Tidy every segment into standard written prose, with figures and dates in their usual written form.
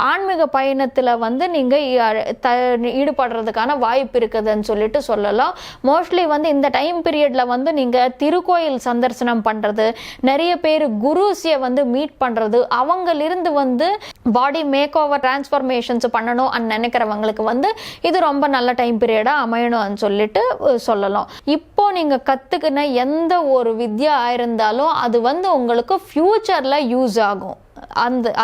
ஆன்மீக பயணத்தில் வந்து நீங்கள் ஈடுபடுறதுக்கான வாய்ப்பு இருக்குதுன்னு சொல்லிட்டு சொல்லலாம். மோஸ்ட்லி வந்து இந்த டைம் பீரியடில் வந்து நீங்கள் திருக்கோயில் சந்தர்சனம் பண்ணுறது, நிறைய பேர் குருஸியை வந்து மீட் பண்ணுறது, அவங்களிருந்து வந்து பாடி மேக் ஓவர் டிரான்ஸ்ஃபர்மேஷன்ஸ் பண்ணணும் நினைக்கிறவங்களுக்கு வந்து இது ரொம்ப நல்ல டைம் பீரியடாக அமையணும்னு சொல்லிட்டு சொல்லலாம். இப்போ நீங்கள் கற்றுக்கின எந்த ஒரு வித்யா இருந்தாலும் அது வந்து உங்களுக்கு ஃப்யூச்சரில் யூஸ் ஆகும்.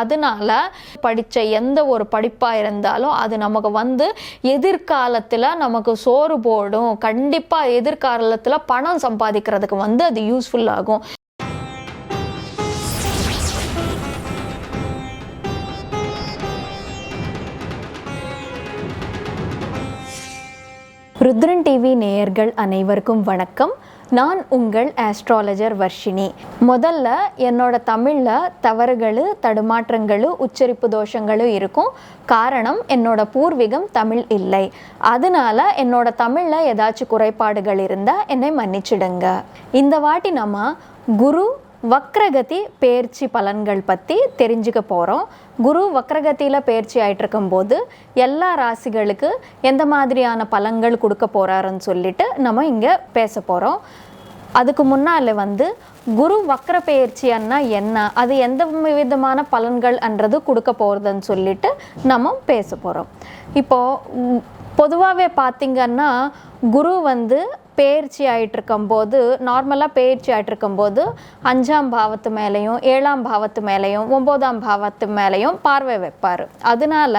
அதனால படித்த எந்த ஒரு படிப்பாக இருந்தாலும் அது நமக்கு வந்து எதிர்காலத்தில் நமக்கு சோறு போடும். கண்டிப்பாக எதிர்காலத்தில் பணம் சம்பாதிக்கிறதுக்கு வந்து அது யூஸ்ஃபுல் ஆகும். ருத்ரன் டிவி நேயர்கள் அனைவருக்கும் வணக்கம். நான் உங்கள் ஆஸ்ட்ராலஜர் வர்ஷினி. முதல்ல என்னோட தமிழில் தவறுகள், தடுமாற்றங்கள், உச்சரிப்பு தோஷங்களும் இருக்கும். காரணம், என்னோட பூர்வீகம் தமிழ் இல்லை. அதனால என்னோட தமிழில் ஏதாச்சும் குறைபாடுகள் இருந்தால் என்னை மன்னிச்சிடுங்க. இந்த வாட்டி நம்ம குரு வக்ரகதி பெயர்ச்சி பலன்கள் பற்றி தெரிஞ்சுக்க போகிறோம். குரு வக்ரகதியில் பெயர்ச்சி ஆகிட்டு இருக்கும்போது எல்லா ராசிகளுக்கு எந்த மாதிரியான பலன்கள் கொடுக்க போகிறாருன்னு சொல்லிட்டு நம்ம இங்கே பேச போகிறோம். அதுக்கு முன்னால் வந்து குரு வக்ர பெயர்ச்சின்னா என்ன, அது எந்த விதமான பலன்கள்ன்றது கொடுக்க போகிறதுன்னு சொல்லிட்டு நம்ம பேச போகிறோம். இப்போது பொதுவாகவே பார்த்திங்கன்னா குரு வந்து பெயர்ச்சி ஆகிட்டு இருக்கும்போது, நார்மலாக பெயர்ச்சி ஆகிட்டு இருக்கும்போது 5ஆம் பாவத்து மேலேயும் 7ஆம் பாவத்து மேலேயும் 9ஆம் பாவத்து மேலேயும் பார்வை வைப்பார். அதனால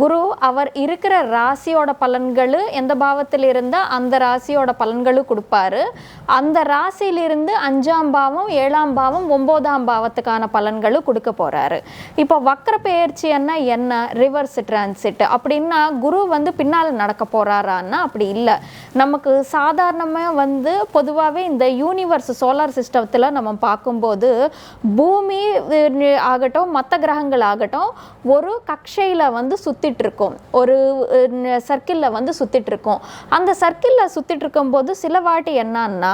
குரு அவர் இருக்கிற ராசியோட பலன்கள் எந்த பாவத்தில் இருந்தால் அந்த ராசியோட பலன்களும் கொடுப்பாரு. அந்த ராசியிலிருந்து 5ஆம் பாவம் 7ஆம் பாவம் 9ஆம் பாவத்துக்கான பலன்களும் கொடுக்க போகிறாரு. இப்போ வக்ர பெயர்ச்சின்னா என்ன, ரிவர்ஸ் டிரான்சிட் அப்படின்னா குரு வந்து பின்னால் நடக்க போகிறாரான்னா அப்படி இல்லை. நமக்கு சாதாரணமாக வந்து பொதுவாகவே இந்த யூனிவர்ஸ் சோலார் சிஸ்டத்தில் நம்ம பார்க்கும்போது பூமி ஆகட்டும் மற்ற கிரகங்கள் ஆகட்டும் ஒரு கக்ஷையில் வந்து சுற்றிட்டு இருக்கோம், ஒரு சர்க்கிளில் வந்து சுற்றிட்டு இருக்கோம். அந்த சர்க்கிளில் சுற்றிட்டு இருக்கும்போது சில வாட்டி என்னன்னா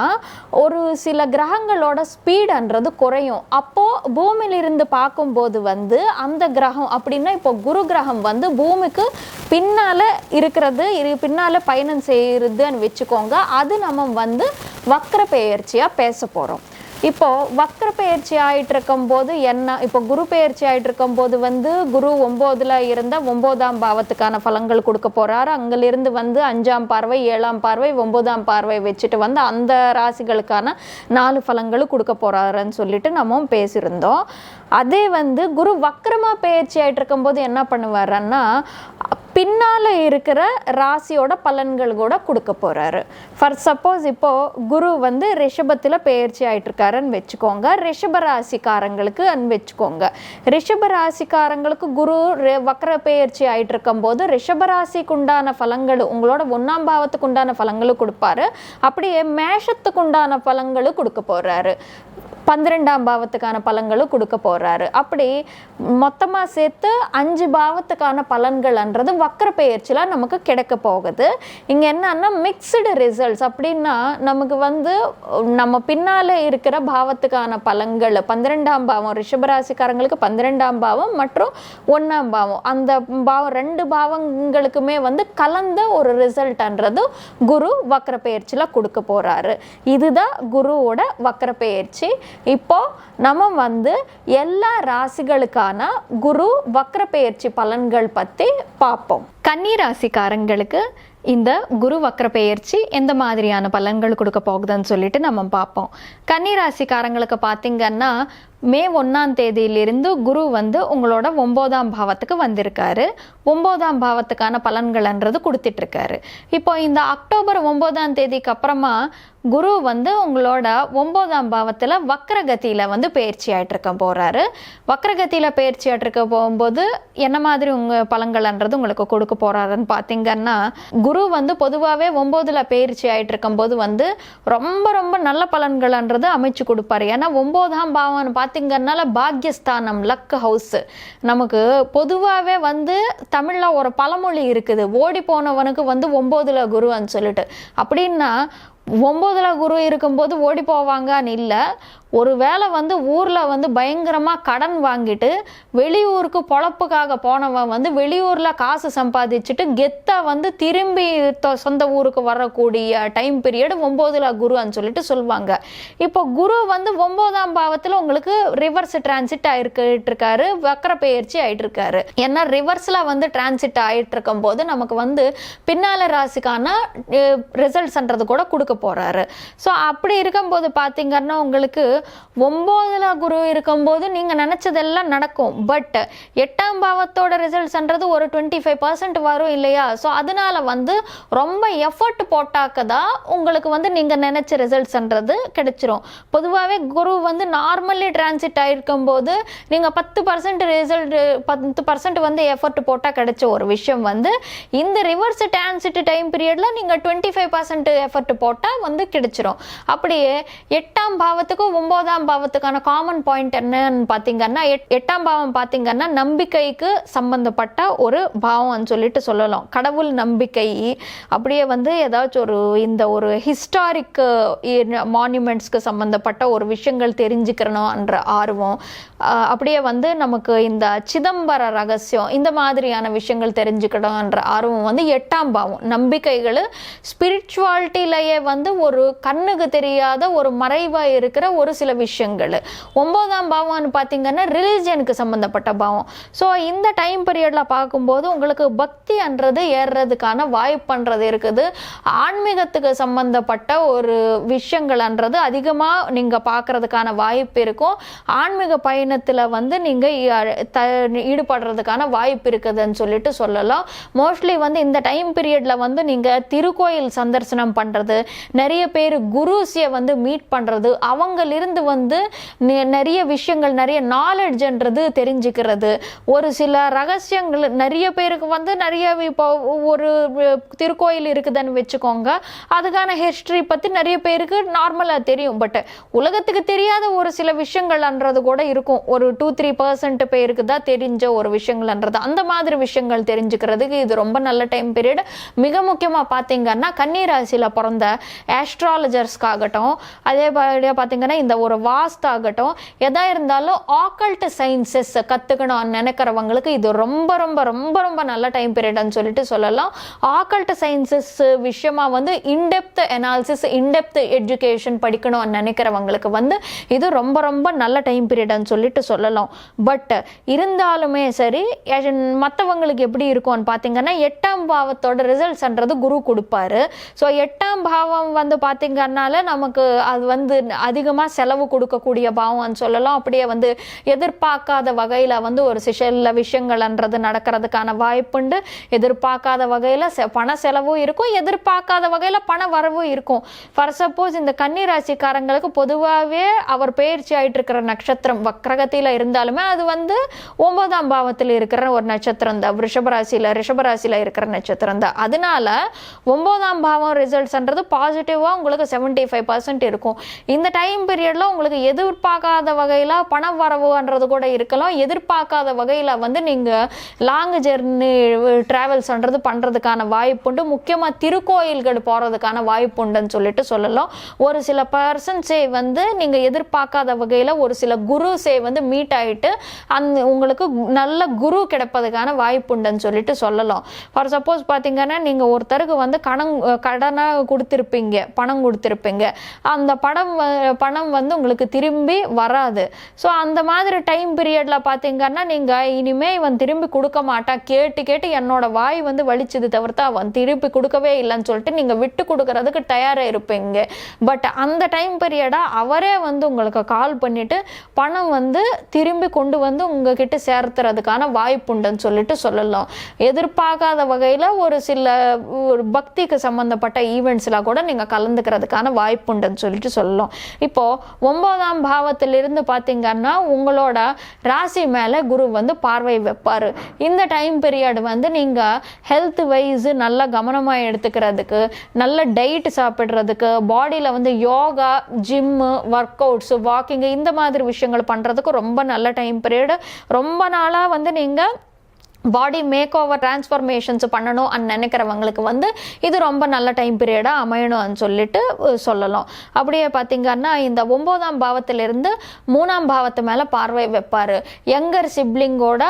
ஒரு சில கிரகங்களோட ஸ்பீடுன்றது குறையும். அப்போது பூமியிலிருந்து பார்க்கும்போது வந்து அந்த கிரகம் அப்படின்னா இப்போ குரு கிரகம் வந்து பூமிக்கு பின்னால் இருக்கிறது, பின்னால் பயணம் செய்கிறதுன்னு வச்சுக்கோங்க. அது நம்ம வந்து வக்ர பெயர்ச்சியாக பேச போகிறோம். இப்போது வக்ர பெயர்ச்சி ஆகிட்டு இருக்கும்போது என்ன, இப்போ குரு பெயர்ச்சி ஆகிட்டு இருக்கும்போது வந்து குரு 9ல் இருந்தால் 9ஆம் பாவத்துக்கான பலன்கள் கொடுக்க போகிறாரு. அங்கிலிருந்து வந்து 5ஆம் பார்வை 7ஆம் பார்வை 9ஆம் பார்வை வச்சுட்டு வந்து அந்த ராசிகளுக்கான 4 பலன்களும் கொடுக்க போகிறாருன்னு சொல்லிட்டு நம்ம பேசியிருந்தோம். அதே வந்து குரு வக்ரமாக பெயர்ச்சி ஆகிட்டு இருக்கும்போது என்ன பண்ணுவாருன்னா பின்னால் இருக்கிற ராசியோட பலன்கள் கூட கொடுக்க போகிறாரு. ஃபார் சப்போஸ் இப்போது குரு வந்து ரிஷபத்தில் பெயர்ச்சி ஆகிட்டு இருக்காருன்னு வச்சுக்கோங்க, ரிஷப ராசிக்காரங்களுக்கு வச்சுக்கோங்க. ரிஷப ராசிக்காரங்களுக்கு குரு வக்ர பெயர்ச்சி ஆகிட்டு இருக்கும்போது ரிஷப ராசிக்கு உண்டான பலன்கள் உங்களோட 1ஆம் பாவத்துக்கு உண்டான பலன்களும் கொடுப்பாரு. அப்படியே மேஷத்துக்கு உண்டான பலன்களும் கொடுக்க போகிறாரு. 12ஆம் பாவத்துக்கான பலன்களும் கொடுக்க போகிறாரு. அப்படி மொத்தமாக சேர்த்து 5 பாவத்துக்கான பலன்கள்ன்றது வக்ர பெயர்ச்சியில் நமக்கு கிடைக்க போகுது. இங்கே என்னன்னா மிக்சடு ரிசல்ட்ஸ் அப்படின்னா நமக்கு வந்து நம்ம பின்னால் இருக்கிற பாவத்துக்கான பலன்கள் 12ஆம் பாவம் ரிஷபராசிக்காரங்களுக்கு 12ஆம் பாவம் மற்றும் 1ஆம் பாவம் அந்த பாவம் 2 பாவங்களுக்குமே வந்து கலந்த ஒரு ரிசல்ட்ன்றது குரு வக்ர பெயர்ச்சியில் கொடுக்க போகிறாரு. இதுதான் குருவோட வக்ர பெயர்ச்சி. இப்போ நம்ம வந்து எல்லா ராசிகளுக்கான குரு வக்ர பெயர்ச்சி பலன்கள் பற்றி பார்ப்போம். கன்னி ராசிக்காரங்களுக்கு இந்த குரு வக்ர பெயர்ச்சி எந்த மாதிரியான பலன்கள் கொடுக்க போகுதுன்னு சொல்லிட்டு நம்ம பார்ப்போம். கன்னி ராசிக்காரங்களுக்கு பார்த்தீங்கன்னா மே 1ஆம் தேதியிலிருந்து குரு வந்து உங்களோட 9ஆம் பாவத்துக்கு வந்திருக்காரு. 9ஆம் பாவத்துக்கான பலன்கள்ன்றது கொடுத்துட்ருக்காரு. இப்போ இந்த அக்டோபர் 9ஆம் தேதிக்கு அப்புறமா குரு வந்து உங்களோட 9ஆம் பாவத்தில் வக்ரகதியில் வந்து பயிற்சி ஆகிட்டு இருக்க போகிறாரு. வக்ரகதியில் பயிற்சி ஆகிட்டு இருக்க போகும்போது என்ன மாதிரி உங்கள் பலன்கள்ன்றது உங்களுக்கு கொடுக்க போகிறாருன்னு பார்த்தீங்கன்னா குரு வந்து பொதுவாகவே 9ல் பயிற்சி ஆகிட்டு இருக்கும்போது வந்து ரொம்ப ரொம்ப நல்ல பலன்கள்ன்றது அமைச்சு கொடுப்பாரு. ஏன்னா 9ஆம் பாவம்னு பார்த்தீங்கன்னால பாக்யஸ்தானம், லக் ஹவுஸ். நமக்கு பொதுவாகவே வந்து தமிழில் ஒரு பழமொழி இருக்குது, ஓடி போனவனுக்கு வந்து 9ல் குருன்னு சொல்லிட்டு. அப்படின்னா 9ல் குரு இருக்கும்போது ஓடி போவாங்கன்னு இல்லை, ஒரு வேளை வந்து ஊரில் வந்து பயங்கரமாக கடன் வாங்கிட்டு வெளியூருக்கு பொழப்புக்காக போனவன் வந்து வெளியூரில் காசு சம்பாதிச்சுட்டு கெத்தாக வந்து திரும்பி சொந்த ஊருக்கு வரக்கூடிய டைம் பீரியட் 9ல குருன்னு சொல்லிட்டு சொல்லுவாங்க. இப்போ குரு வந்து 9ஆம் பாவத்தில் உங்களுக்கு ரிவர்ஸ் டிரான்சிட் ஆகிட்டு இருக்காரு, வக்கர பெயர்ச்சி ஆகிட்டு இருக்காரு. ஏன்னா ரிவர்ஸில் வந்து டிரான்சிட் ஆகிட்டு இருக்கும் போது நமக்கு வந்து பின்னால ராசிக்கான ரிசல்ட்ஸ்ன்றது கூட கொடுக்க போறாரு. ஸோ அப்படி இருக்கும்போது பார்த்தீங்கன்னா உங்களுக்கு 9ல குரு இருக்கும்போது நீங்கள் நினச்சதெல்லாம் நடக்கும். பட் 8ஆம் பாவத்தோட ரிசல்ட்ஸ்ன்றது ஒரு 25% வரும் இல்லையா? ஸோ அதனால வந்து ரொம்ப எஃபர்ட் போட்டாக்க தான் உங்களுக்கு வந்து நீங்கள் நினச்ச ரிசல்ட்ஸ்ன்றது கிடைச்சிரும். பொதுவாகவே குரு வந்து நார்மலி டிரான்சிட் ஆகிருக்கும் போது நீங்கள் 10% ரிசல்ட் 10% வந்து எஃபர்ட் போட்டால் கிடைச்ச ஒரு விஷயம் வந்து இந்த ரிவர்ஸ் டிரான்சிட் டைம் பீரியடில் நீங்கள் 25% எஃபர்ட் போட்டால் வந்து கிடைச்சிரும். அப்படியே 8ஆம் பாவத்துக்கும் 9ஆம் பாவத்துக்கான காமன் பாயிண்ட் என்னன்னு பார்த்தீங்கன்னா 8ஆம் பாவம் பார்த்தீங்கன்னா நம்பிக்கைக்கு சம்பந்தப்பட்ட ஒரு பாவம்னு சொல்லிட்டு சொல்லலாம். கடவுள் நம்பிக்கை, அப்படியே வந்து ஏதாச்சும் ஒரு ஹிஸ்டாரிக் மான்யூமெண்ட்ஸ்க்கு சம்பந்தப்பட்ட ஒரு விஷயங்கள் தெரிஞ்சுக்கிறணும்ன்ற ஆர்வம், அப்படியே வந்து நமக்கு இந்த சிதம்பர ரகசியம் இந்த மாதிரியான விஷயங்கள் தெரிஞ்சுக்கணும்ன்ற ஆர்வம் வந்து 8ஆம் பாவம். நம்பிக்கைகள் ஸ்பிரிச்சுவாலிட்டியிலேயே வந்து ஒரு கண்ணுக்கு தெரியாத ஒரு மறைவாக இருக்கிற ஒரு சில விஷயங்கள். 9ஆம் பாவம்னு பார்த்தீங்கன்னா ரிலிஜனுக்கு சம்மந்தப்பட்ட பாவம். ஸோ இந்த டைம் பீரியடில் பார்க்கும்போது உங்களுக்கு பக்தின்றது ஏறுறதுக்கான வாய்ப்புன்றது இருக்குது. ஆன்மீகத்துக்கு சம்பந்தப்பட்ட ஒரு விஷயங்கள்ன்றது அதிகமாக நீங்கள் பார்க்கறதுக்கான வாய்ப்பு இருக்கும். ஆன்மீக பயணத்தில் வந்து நீங்கள் ஈடுபடுறதுக்கான வாய்ப்பு இருக்குதுன்னு சொல்லிட்டு சொல்லலாம். மோஸ்ட்லி வந்து இந்த டைம் பீரியடில் வந்து நீங்கள் திருக்கோயில் சந்தர்சனம் பண்ணுறது, நிறைய பேர் குருசியை வந்து மீட் பண்ணுறது, அவங்களிருந்து வந்து நிறைய விஷயங்கள் நிறைய நாலெட்ஜ்ன்றது தெரிஞ்சுக்கிறது, ஒரு சில ரகசியங்கள் நிறைய பேருக்கு வந்து நிறைய இப்போ ஒரு திருக்கோயில் இருக்குதுன்னு வச்சுக்கோங்க, அதுக்கான ஹிஸ்ட்ரி பற்றி நிறைய பேருக்கு நார்மலாக தெரியும். பட் உலகத்துக்கு தெரியாத ஒரு சில விஷயங்கள்ன்றது கூட இருக்கும். ஒரு 2-3% பேருக்கு தான் தெரிஞ்ச ஒரு விஷயங்கள்ன்றது. அந்த மாதிரி விஷயங்கள் தெரிஞ்சுக்கிறதுக்கு இது ரொம்ப நல்ல டைம் பீரியட். மிக முக்கியமாக பார்த்தீங்கன்னா கன்னிராசியில் பிறந்த ஆஸ்ட்ராலஜர்ஸ்க்காகட்டும், அதே மாதிரியாக பார்த்தீங்கன்னா இந்த ஒரு வாஸ்தாகட்டும், எதாக இருந்தாலும் ஆக்கல்ட் சயின்சஸ் கற்றுக்கணும்னு நினைக்கிறவங்களுக்கு இது ரொம்ப ரொம்ப ரொம்ப ரொம்ப நல்ல டைம் பீரியட்னு சொல்லிட்டு சொல்லலாம். ஆக்கல்ட் சயின்சஸ் விஷயமா வந்து இன்டெப்த் அனாலிசிஸ், இன்டெப்த் எஜுகேஷன் படிக்கணும்னு நினைக்கிறவங்களுக்கு வந்து இது ரொம்ப ரொம்ப நல்ல டைம் பீரியட்னு சொல்லிட்டு சொல்லலாம். பட் இருந்தாலுமே சரி, மற்றவங்களுக்கு எப்படி இருக்கும்னு பார்த்தீங்கன்னா 8ஆம் பாவத்தோட ரிசல்ட்ஸ்ன்றது குரு கொடுப்பாரு. ஸோ 8ஆம் பாவம் வந்து பார்த்தீங்கன்னால நமக்கு அது வந்து அதிகமாக செலவு கொடுக்கக்கூடிய பாவம்னு சொல்லலாம். அப்படியே வந்து எதிர்பார்க்காத வகையில் வந்து ஒரு சில விஷயங்கள்ன்றது நடக்கிறதுக்கான வாய்ப்புண்டு. எதிர்பார்க்காத வகையில் பண செலவும் இருக்கும், எதிர்பார்க்காத வகையில் பண வரவும் இருக்கும். ஃபார் சப்போஸ் இந்த கன்னிராசிக்காரங்களுக்கு பொதுவாகவே அவர் பயிற்சி ஆகிட்டு இருக்கிற நட்சத்திரம் வக்ரகத்தில் இருந்தாலுமே அது வந்து 9ஆம் பாவத்தில் இருக்கிற ஒரு நட்சத்திரம் தான், ரிஷபராசியில் இருக்கிற நட்சத்திரம் தான். அதனால 9ஆம் பாவம் ரிசல்ட்ஸ்ன்றது பாசிட்டிவாக உங்களுக்கு 75% இருக்கும். இந்த டைம் பீரியடில் உங்களுக்கு எதிர்பார்க்காத வகையில் பண வரவுன்றது கூட இருக்கலாம். எதிர்பார்க்காத வகையில் வந்து நீங்கள் லாங் ஜெர்னி ட்ராவல்ஸ்ன்றது பண்ணுறதுக்கான வாய்ப்புண்டு. முக்கியமாக திருக்கோயில்கள் போகிறதுக்கான வாய்ப்புண்டுன்னு சொல்லிட்டு சொல்லலாம். ஒரு சில பர்சன்ஸே வந்து நீங்கள் எதிர்பார்க்காத வகையில் ஒரு சில குருஸே வந்து மீட் ஆகிட்டு உங்களுக்கு நல்ல குரு கிடைப்பதுக்கான வாய்ப்புண்டுன்னு சொல்லிட்டு சொல்லலாம். ஃபார் சப்போஸ் பார்த்தீங்கன்னா நீங்கள் ஒருத்தருக்கு வந்து கடனாக கொடுத்துருப்பீங்க, பணம் கொடுத்துருப்பீங்க, அந்த பணம் வந்து உங்களுக்கு திரும்பி வராது. ஸோ அந்த மாதிரி டைம் பீரியடில் பார்த்தீங்கன்னா நீங்கள் இனிமேல் இவன் திரும்பி கொடுக்க மாட்டான், கேட்டு என்னோட வாய் வந்து வலிச்சது தவிர்த்து அவன் திருப்பி கொடுக்கவே இல்லைன்னு சொல்லிட்டு நீங்கள் விட்டு கொடுக்கறதுக்கு தயாராக இருப்பீங்க. பட் அந்த டைம் பீரியடாக அவரே வந்து உங்களுக்கு கால் பண்ணிவிட்டு பணம் வந்து திரும்பி கொண்டு வந்து உங்ககிட்ட சேர்த்துறதுக்கான வாய்ப்புண்டுன்னு சொல்லிட்டு சொல்லலாம். எதிர்பார்க்காத வகையில் ஒரு சில பக்திக்கு சம்மந்தப்பட்ட ஈவெண்ட்ஸ்லாம் கூட நீங்கள் கலந்துக்கிறதுக்கான வாய்ப்புண்டுன்னு சொல்லிட்டு சொல்லலாம். இப்போது 9ஆம் பாவத்திலிருந்து பார்த்தீங்கன்னா உங்களோட ராசி மேலே குரு வந்து பார்வை வைப்பார். இந்த டைம் பீரியட் வந்து நீங்கள் ஹெல்த் வைஸ் நல்லா கவனமாக எடுத்துக்கிறதுக்கு, நல்ல டயட் சாப்பிட்றதுக்கு, பாடியில் வந்து yoga, gym, work outs, walking இந்த மாதிரி விஷயங்கள் பண்ணுறதுக்கு ரொம்ப நல்ல டைம் பீரியட். ரொம்ப நாளாக வந்து நீங்கள் பாடி மேக் ஓவர் டிரான்ஸ்ஃபர்மேஷன்ஸ் பண்ணணும் நினைக்கிறவங்களுக்கு வந்து இது ரொம்ப நல்ல டைம் பீரியடாக அமையணும்னு சொல்லிட்டு சொல்லலாம். அப்படியே பார்த்திங்கன்னா இந்த 9ஆம் பாவத்திலிருந்து 3ஆம் பாவத்து மேலே பார்வை வைப்பார். யங்கர் சிப்ளிங்கோட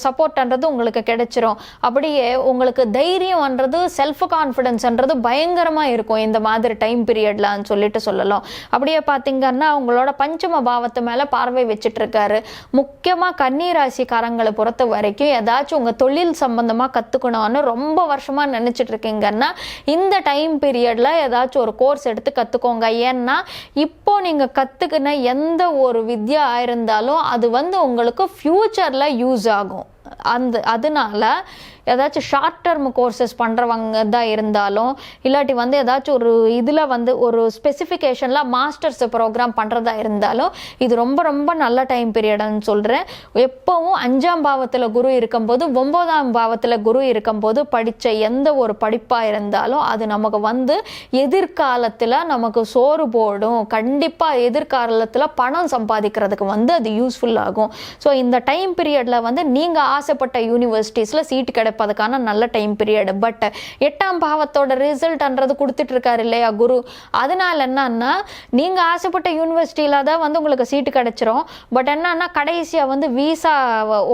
சப்போர்ட்ன்றது உங்களுக்கு கிடைச்சிரும். அப்படியே உங்களுக்கு தைரியம்ன்றது செல்ஃப் கான்ஃபிடென்ஸ்ன்றது பயங்கரமாக இருக்கும் இந்த மாதிரி டைம் பீரியட்லான்னு சொல்லிட்டு சொல்லலாம். அப்படியே பார்த்திங்கன்னா உங்களோட பஞ்சம பாவத்து மேலே பார்வை வச்சுட்டு இருக்காரு. முக்கியமாக கன்னி ராசிக்காரங்களை பொறுத்த வரைக்கும் ஏதாச்சும் உங்க தொழில் சம்பந்தமா கத்துக்கணும்னு ரொம்ப வருஷமா நினைச்சிட்டு இருக்கீங்கன்னா இந்த டைம் பீரியட்ல ஏதாச்சும் ஒரு கோர்ஸ் எடுத்து கத்துக்கோங்க. ஏன்னா இப்போ நீங்க கத்துக்கின எந்த ஒரு வித்யா ஆயிருந்தாலும் அது வந்து உங்களுக்கு ஃபியூச்சர்ல யூஸ் ஆகும். அதனால ஏதாச்சும் ஷார்ட் டர்ம் கோர்சஸ் பண்ணுறவங்க தான் இருந்தாலும் இல்லாட்டி வந்து ஏதாச்சும் ஒரு இதில் வந்து ஒரு ஸ்பெசிஃபிகேஷனில் மாஸ்டர்ஸ் ப்ரோக்ராம் பண்ணுறதா இருந்தாலும் இது ரொம்ப ரொம்ப நல்ல டைம் பீரியட்னு சொல்கிறேன். எப்போவும் 5ஆம் பாவத்தில் குரு இருக்கும்போது 9ஆம் பாவத்தில் குரு இருக்கும்போது படித்த எந்த ஒரு படிப்பாக இருந்தாலும் அது நமக்கு வந்து எதிர்காலத்தில் நமக்கு சோறு போடும். கண்டிப்பாக எதிர்காலத்தில் பணம் சம்பாதிக்கிறதுக்கு வந்து அது யூஸ்ஃபுல் ஆகும். ஸோ இந்த டைம் பீரியடில் வந்து நீங்கள் ஆசைப்பட்ட யூனிவர்சிட்டிஸில் சீட் கிடைப்பதுக்கான நல்ல டைம் பீரியட். பட் 8ஆம் பாவத்தோட ரிசல்ட்ன்றது கொடுத்துட்டு இருக்காரு இல்லையா குரு. அதனால என்னன்னா நீங்கள் ஆசைப்பட்ட யூனிவர்சிட்டியில் தான் வந்து உங்களுக்கு சீட்டு கிடைச்சிரும். பட் என்னன்னா கடைசியாக வந்து விசா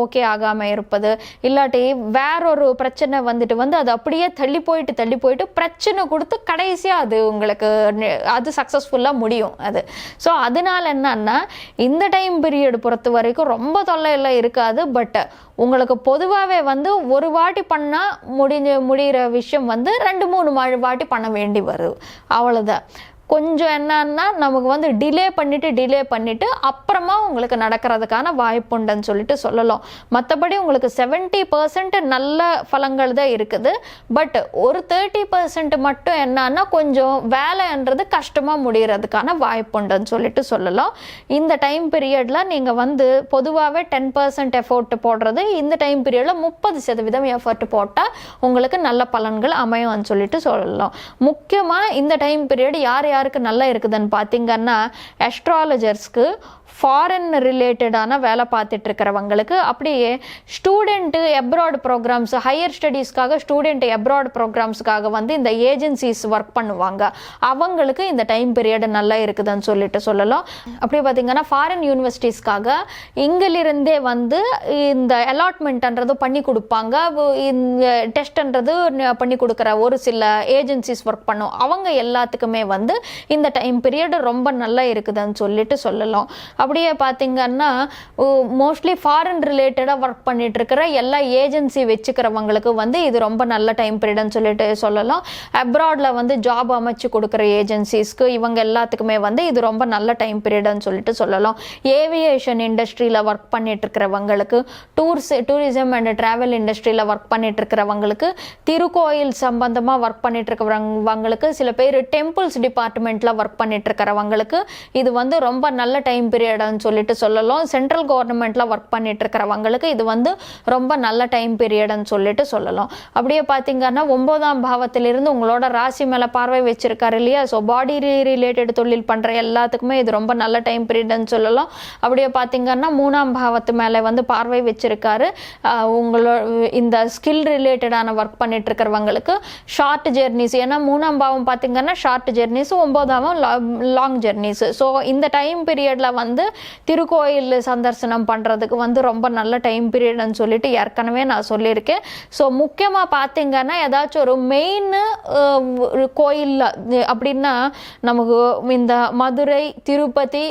ஓகே ஆகாமல் இருப்பது இல்லாட்டி வேறொரு பிரச்சனை வந்துட்டு வந்து அது அப்படியே தள்ளி போயிட்டு பிரச்சனை கொடுத்து கடைசியாக அது உங்களுக்கு அது சக்ஸஸ்ஃபுல்லாக முடியும் அது. ஸோ அதனால என்னன்னா இந்த டைம் பீரியட் பொறுத்த வரைக்கும் ரொம்ப தொல்லையெல்லாம் இருக்காது. பட் உங்களுக்கு பொதுவாகவே வந்து ஒரு வாட்டி பண்ணால் முடிகிற விஷயம் வந்து 2-3 வாட்டி பண்ண வேண்டி வரும். அவ்வளோதான். கொஞ்சம் என்னன்னா நமக்கு வந்து டிலே பண்ணிட்டு அப்புறமா உங்களுக்கு நடக்கிறதுக்கான வாய்ப்புண்டுன்னு சொல்லிட்டு சொல்லலாம். மற்றபடி உங்களுக்கு 70% நல்ல பலங்கள் தான் இருக்குது. பட் ஒரு 30% மட்டும் என்னன்னா கொஞ்சம் வேலைன்றது கஷ்டமாக முடிகிறதுக்கான வாய்ப்புண்டுன்னு சொல்லிட்டு சொல்லலாம். இந்த டைம் பீரியடில் நீங்கள் வந்து பொதுவாகவே 10% எஃபோர்ட் போடுறது இந்த டைம் பீரியடில் 30% எஃபர்ட் போட்டால் உங்களுக்கு நல்ல பலன்கள் அமையும்னு சொல்லிட்டு சொல்லலாம். முக்கியமாக இந்த டைம் பீரியட் யாருக்கு நல்லா இருக்குதுன்னு பார்த்தீங்கன்னா அஸ்ட்ராலஜர்ஸ்க்கு ஃபாரின் ரிலேட்டடான வேலை பார்த்துட்டு இருக்கிறவங்களுக்கு, அப்படியே ஸ்டூடெண்ட்டு எப்ராட் ப்ரோக்ராம்ஸ் ஹையர் ஸ்டடீஸ்க்காக ஸ்டூடெண்ட் எப்ராட் ப்ரோக்ராம்ஸுக்காக வந்து இந்த ஏஜென்சிஸ் ஒர்க் பண்ணுவாங்க அவங்களுக்கு இந்த டைம் பீரியட் நல்லா இருக்குதுன்னு சொல்லிட்டு சொல்லலாம். அப்படியே பார்த்தீங்கன்னா ஃபாரின் யூனிவர்சிட்டிஸ்க்காக இங்கிலிருந்தே வந்து இந்த அலாட்மெண்ட்ன்றது பண்ணி கொடுப்பாங்க. இந்த டெஸ்ட்ன்றது பண்ணி கொடுக்குற ஒரு சில ஏஜென்சிஸ் ஒர்க் பண்ணும். அவங்க எல்லாத்துக்குமே வந்து இந்த டைம் பீரியட் ரொம்ப நல்லா இருக்குதுன்னு சொல்லிட்டு சொல்லலாம். அப்படியே பார்த்தீங்கன்னா மோஸ்ட்லி ஃபாரின் ரிலேட்டடாக ஒர்க் பண்ணிட்டு இருக்கிற எல்லா ஏஜென்சி வச்சுக்கிறவங்களுக்கு வந்து இது ரொம்ப நல்ல டைம் பீரியட்னு சொல்லிட்டு சொல்லலாம். அப்ராடில் வந்து ஜாப் அமைச்சு கொடுக்குற ஏஜென்சிஸ்க்கு இவங்க எல்லாத்துக்குமே வந்து இது ரொம்ப நல்ல டைம் பீரியட்னு சொல்லிட்டு சொல்லலாம். ஏவியேஷன் இண்டஸ்ட்ரியில் ஒர்க் பண்ணிட்டு இருக்கிறவங்களுக்கு, டூரிசம் அண்ட் டிராவல் இண்டஸ்ட்ரியில் ஒர்க் பண்ணிட்டு இருக்கிறவங்களுக்கு, திருக்கோயில் சம்பந்தமாக ஒர்க் பண்ணிட்டு இருக்கிறவங்களுக்கு, சில பேர் டெம்பிள்ஸ் டிபார்ட்மெண்ட்டில் ஒர்க் பண்ணிட்டு இருக்கிறவங்களுக்கு இது வந்து ரொம்ப நல்ல டைம் பீரியட்னு சொல்லிட்டு சொல்லலாம். சென்ட்ரல் கவர்மெண்ட்ல ஒர்க் பண்ணிட்டு இருக்கிறவங்களுக்கு இது வந்து ரொம்ப நல்ல டைம் பீரியட்னு சொல்லிட்டு சொல்லலாம். அப்படியே பார்த்தீங்கன்னா 9ஆம் பாவத்திலிருந்து உங்களோட ராசி மேலே பார்வை வச்சிருக்காரு இல்லையா. ஸோ பாடி ரிலேட்டட் தொழில் பண்ணுற எல்லாத்துக்குமே இது ரொம்ப நல்ல டைம் பீரியட்னு சொல்லலாம். அப்படியே பார்த்தீங்கன்னா 3ஆம் பாவத்து மேலே வந்து பார்வை வச்சிருக்காரு. உங்களோட இந்த ஸ்கில் ரிலேட்டடான ஒர்க் பண்ணிட்டு இருக்கிறவங்களுக்கு ஷார்ட் ஜெர்னிஸ், ஏன்னா 3ஆம் பாவம் பார்த்தீங்கன்னா ஷார்ட் ஜெர்னிஸ், 9ஆம் லாங் ஜெர்னிஸ். ஸோ இந்த டைம் பீரியட்ல வந்து திருக்கோயில் சந்தர்சனம் பண்ணுறதுக்கு வந்து ரொம்ப நல்ல டைம் பீரியட்னு சொல்லிட்டு ஏற்கனவே நான் சொல்லியிருக்கேன். ஸோ முக்கியமாக பார்த்தீங்கன்னா ஏதாச்சும் ஒரு மெயின் கோயில் அப்படின்னா நமக்கு இந்த மதுரை, திருப்பதி,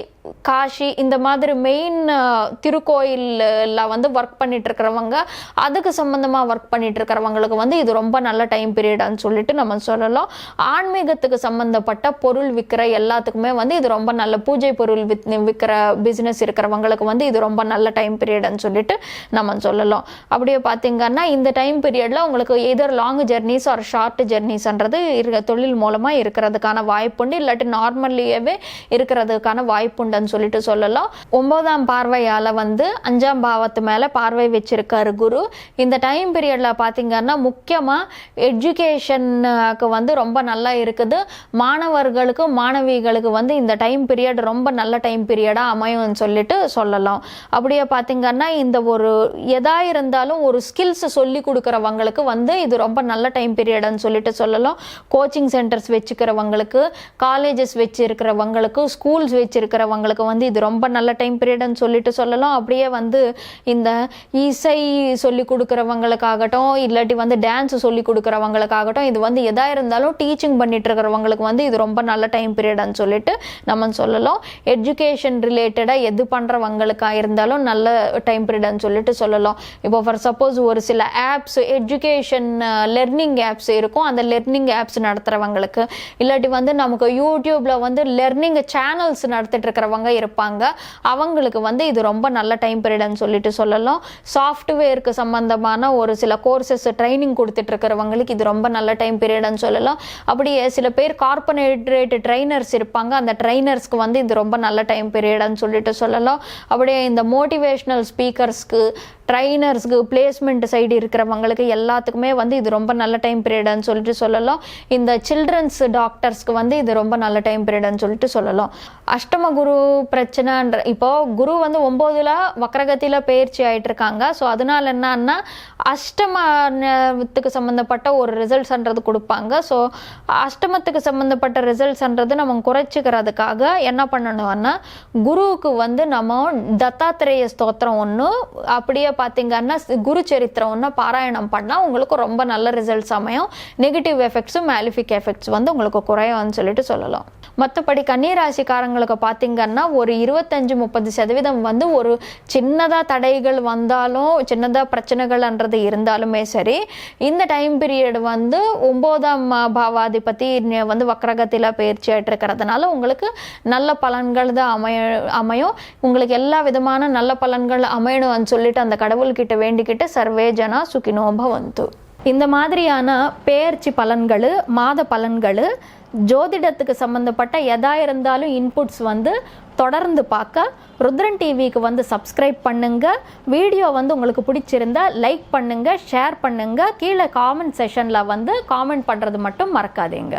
காஷி இந்த மாதிரி மெயின் திருக்கோயிலில் வந்து ஒர்க் பண்ணிட்டு இருக்கிறவங்க, அதுக்கு சம்மந்தமாக ஒர்க் பண்ணிட்டு இருக்கிறவங்களுக்கு வந்து இது ரொம்ப நல்ல டைம் பீரியட்னு சொல்லிட்டு நம்ம சொல்லலாம். ஆன்மீகத்துக்கு சம்மந்தப்பட்ட பொருள் விற்கிற எல்லாத்துக்குமே வந்து இது ரொம்ப நல்ல, பூஜை பொருள் விற்கிற பிஸ்னஸ் இருக்கிறவங்களுக்கு வந்து இது ரொம்ப நல்ல டைம் பீரியட்னு சொல்லிட்டு நம்ம சொல்லலாம். அப்படியே பார்த்தீங்கன்னா இந்த டைம் பீரியடில் உங்களுக்கு எதர் லாங் ஜெர்னிஸ் ஆர் ஷார்ட் ஜெர்னிஸ்ன்றது தொழில் மூலமாக இருக்கிறதுக்கான வாய்ப்புண்டு, இல்லாட்டி நார்மல்லியாகவே இருக்கிறதுக்கான வாய்ப்புண்டு பீரியட்னு சொல்லிட்டு சொல்லலாம். 9ஆம் பார்வையால் வந்து 5ஆம் பாவத்து மேலே பார்வை வச்சிருக்காரு குரு. இந்த டைம் பீரியடில் பார்த்திங்கன்னா முக்கியமாக எஜுகேஷனுக்கு வந்து ரொம்ப நல்லா இருக்குது. மாணவர்களுக்கு மாணவிகளுக்கு வந்து இந்த டைம் பீரியட் ரொம்ப நல்ல டைம் பீரியடாக அமையும்னு சொல்லிட்டு சொல்லலாம். அப்படியே பார்த்திங்கன்னா இந்த ஒரு எதா இருந்தாலும் ஒரு ஸ்கில்ஸ் சொல்லி கொடுக்குறவங்களுக்கு வந்து இது ரொம்ப நல்ல டைம் பீரியட்னு சொல்லிட்டு சொல்லலாம். கோச்சிங் சென்டர்ஸ் வச்சுக்கிறவங்களுக்கு, காலேஜஸ் வச்சிருக்கிறவங்களுக்கு, ஸ்கூல்ஸ் வச்சிருக்கிறவங்களுக்கு வந்து இது ரொம்ப நல்ல டைம் பீரியட்னு சொல்லிட்டு சொல்லலாம். அப்படியே வந்து இந்த இசை சொல்லி கொடுக்குறவங்களுக்காகட்டும், இல்லாட்டி வந்து டான்ஸ் சொல்லி கொடுக்குறவங்களுக்காகட்டும், இது வந்து எதா இருந்தாலும் டீச்சிங் பண்ணிட்டு இருக்கிறவங்களுக்கு வந்து இது ரொம்ப நல்ல டைம் பீரியட்னு சொல்லிட்டு நம்ம சொல்லலாம். எஜுகேஷன் ரிலேட்டடாக எது பண்ணுறவங்களுக்காக இருந்தாலும் நல்ல டைம் பீரியட்னு சொல்லிட்டு சொல்லலாம். இப்போ ஃபார் சப்போஸ் ஒரு சில ஆப்ஸ் எஜுகேஷன் லெர்னிங் ஆப்ஸ் இருக்கும், அந்த லெர்னிங் ஆப்ஸ் நடத்துகிறவங்களுக்கு, இல்லாட்டி வந்து நமக்கு யூடியூப்பில் வந்து லெர்னிங் சேனல்ஸ் நடத்திட்டு இருக்கிறவங்க இருப்பாங்க, அவங்களுக்கு வந்து இது ரொம்ப நல்ல டைம் பீரியட்னு சொல்லிட்டு சொல்லலாம். சாஃப்ட்வேருக்கு சம்பந்தமான ஒரு சில கோர்சஸ் ட்ரைனிங் கொடுத்துட்டு இருக்கிறவங்களுக்கு இது ரொம்ப நல்ல டைம் பீரியட்னு சொல்லலாம். அப்படியே சில பேர் கார்பரேட் ட்ரைனர்ஸ் இருப்பாங்க, அந்த ட்ரைனர்ஸ்க்கு வந்து இது ரொம்ப நல்ல டைம் பீரியட்னு சொல்லிட்டு சொல்லலாம். அப்படியே இந்த மோட்டிவேஷ்னல் ஸ்பீக்கர்ஸ்க்கு, ட்ரைனர்ஸ்க்கு, பிளேஸ்மெண்ட் சைடு இருக்கிறவங்களுக்கு எல்லாத்துக்குமே வந்து இது ரொம்ப நல்ல டைம் பீரியட்னு சொல்லிட்டு சொல்லலாம். இந்த சில்ட்ரன்ஸ் டாக்டர்ஸ்க்கு வந்து இது ரொம்ப நல்ல டைம் பீரியட்னு சொல்லிட்டு சொல்லலாம். அஷ்டம குரு பிரச்சனைன்ற இப்போ குரு வந்து 9ல் வக்ரகத்தியில் பயிற்சி ஆகிட்டு இருக்காங்க. ஸோ அதனால என்னன்னா அஷ்டமத்துக்கு சம்மந்தப்பட்ட ஒரு ரிசல்ட்ஸ்ன்றது கொடுப்பாங்க. ஸோ அஷ்டமத்துக்கு சம்மந்தப்பட்ட ரிசல்ட்ஸ்ன்றது நம்ம குறைச்சிக்கிறதுக்காக என்ன பண்ணணும்னா குருவுக்கு வந்து நம்ம தத்தாத்திரேய ஸ்தோத்திரம் ஒன்று, அப்படியே பார்த்தீங்கன்னா குரு சரித்திரம் ஒன்று பாராயணம் பண்ணால் உங்களுக்கு ரொம்ப நல்ல ரிசல்ட்ஸ் அமையும். நெகட்டிவ் எஃபெக்ட்ஸும் மேலிஃபிக் எஃபெக்ட்ஸ் வந்து உங்களுக்கு குறையும்னு சொல்லிட்டு சொல்லலாம். மற்றபடி கன்னிராசிக்காரங்களுக்கு பார்த்தீங்கன்னா ஒரு 25-30% வந்து ஒரு சின்னதாக தடைகள் வந்தாலும், சின்னதாக பிரச்சனைகள்ன்றது இருந்தாலுமே சரி, இந்த டைம் பீரியட் வந்து 9ஆம் பாவாதிபதி வந்து வக்ரகத்தில் பயிற்சி ஆகிட்டு இருக்கிறதுனால உங்களுக்கு நல்ல பலன்கள் தான் அமையும். உங்களுக்கு எல்லா விதமான நல்ல பலன்கள் அமையணும்னு சொல்லிட்டு அந்த கடவுள்கிட்ட வேண்டிக்கிட்டு சர்வே ஜனா சுகினோ பவந்து. இந்த மாதிரியான பெயர்ச்சி பலன்கள், மாத பலன்கள், ஜோதிடத்துக்கு சம்மந்தப்பட்ட எதா இருந்தாலும் இன்புட்ஸ் வந்து தொடர்ந்து பார்க்க ருத்ரன் டிவிக்கு வந்து சப்ஸ்கிரைப் பண்ணுங்க. வீடியோ வந்து உங்களுக்கு பிடிச்சிருந்தா லைக் பண்ணுங்க, ஷேர் பண்ணுங்க. கீழே காமெண்ட் செஷனில் வந்து காமெண்ட் பண்ணுறது மட்டும் மறக்காதீங்க.